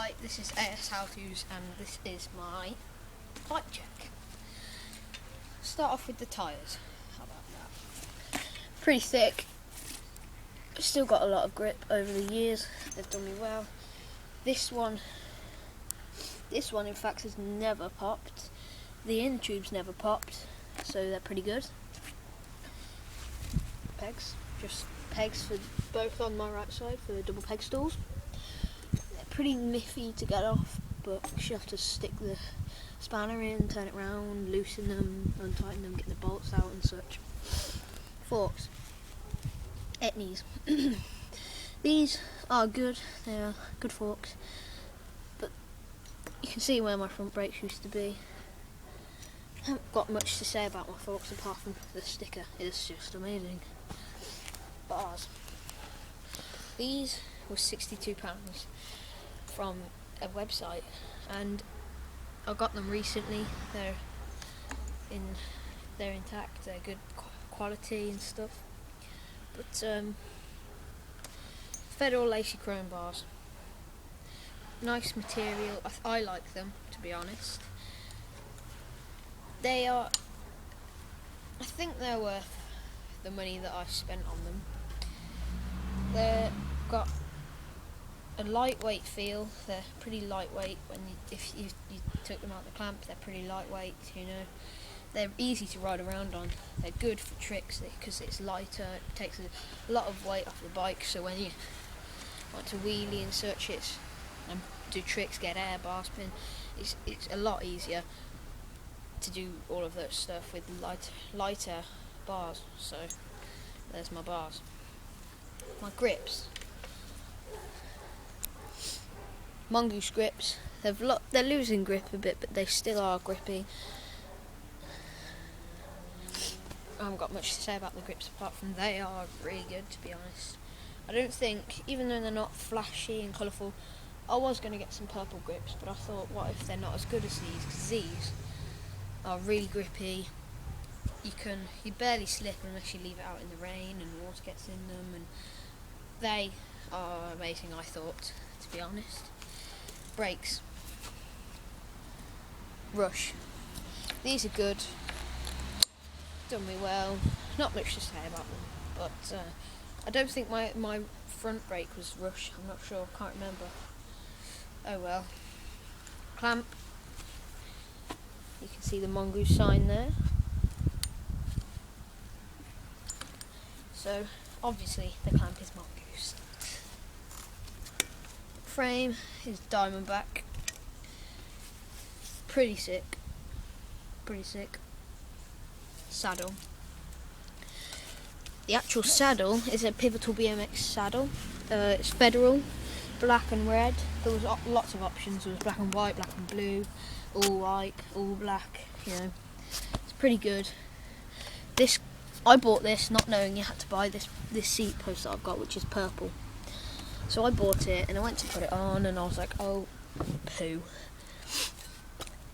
Hi, this is AS How To's and this is my bike check. Start off with the tyres. How about that? Pretty thick. Still got a lot of grip over the years. They've done me well. This one in fact has never popped. The inner tube's never popped, so they're pretty good. Pegs, just pegs for both on my right side for the double peg stools. They're pretty miffy to get off, but you have to stick the spanner in, turn it round, loosen them, untighten them, get the bolts out and such. Forks. Etnies. These are good, they are good forks, but you can see where my front brakes used to be. I haven't got much to say about my forks apart from the sticker is just amazing. Bars. These were £62 from a website and I got them recently. They're intact, they're good quality and stuff. But Federal Lacy Chrome bars. Nice material. I like them, to be honest. I think they're worth the money that I've spent on them. They've got a lightweight feel. They're pretty lightweight. If you took them out the clamp, they're pretty lightweight. They're easy to ride around on. They're good for tricks because it's lighter. It takes a lot of weight off the bike. So when you want to wheelie and such, and do tricks, get air, bar spin, it's a lot easier to do all of that stuff with lighter bars. So there's my bars. My grips. Mongoose grips. They're losing grip a bit, but they still are grippy. I haven't got much to say about the grips apart from they are really good, to be honest. I don't think, even though they're not flashy and colourful, I was going to get some purple grips, but I thought, what if they're not as good as these? Because these are really grippy. You barely slip unless you leave it out in the rain and water gets in them, and they are amazing, I thought, to be honest. Brakes. Rush. These are good. Done me well. Not much to say about them, but I don't think my front brake was Rush. I'm not sure. Can't remember. Oh well. Clamp. You can see the Mongoose sign there. So obviously the clamp is Mongoose. Frame is Diamondback. Pretty sick. Saddle. The actual saddle is a Pivotal BMX saddle. It's Federal, black and red. There was lots of options. There was black and white, black and blue, all white, all black. It's pretty good. I bought this not knowing you had to buy this seat post that I've got, which is purple. So I bought it and I went to put it on and I was like, oh, poo.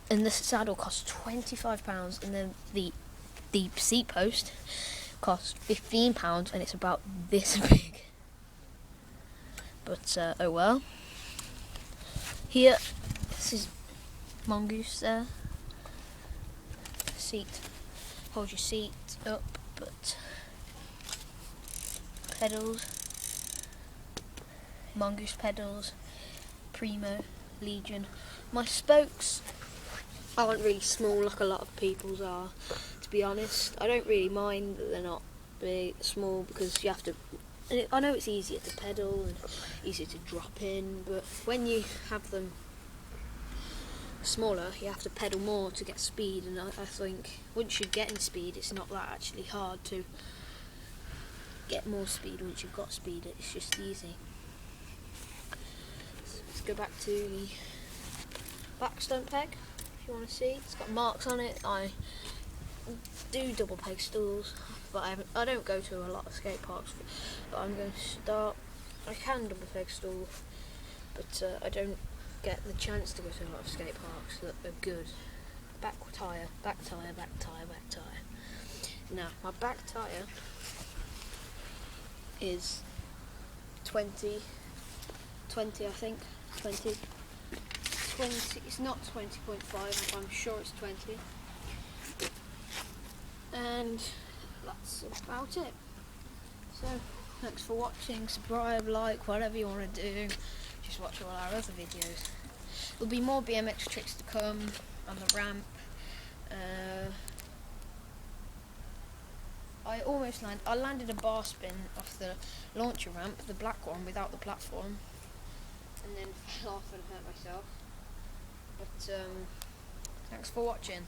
And the saddle cost £25, and then the seat post cost £15, and it's about this big. But oh well. Here, this is Mongoose there. Seat. Hold your seat up, but pedals. Mongoose pedals. Primo, Legion. My spokes aren't really small like a lot of people's are, to be honest. I don't really mind that they're not small, because you have to, I know it's easier to pedal and easier to drop in, but when you have them smaller you have to pedal more to get speed, and I think once you're getting speed it's not that actually hard to get more speed. Once you've got speed it's just easy. So let's go back to the back stunt peg. If you want to see, it's got marks on it. I do double peg stools, but I don't go to a lot of skate parks, but I'm going to start. I can double peg stool, but I don't get the chance to go to a lot of skate parks that are good. Back tyre. Now my back tyre is 20 I think, 20. 20. It's not 20.5. I'm sure it's 20. And that's about it. So thanks for watching. Subscribe, like, whatever you want to do. Just watch all our other videos. There'll be more BMX tricks to come on the ramp. I landed a bar spin off the launcher ramp, the black one without the platform, and then fell off and hurt myself. But thanks for watching.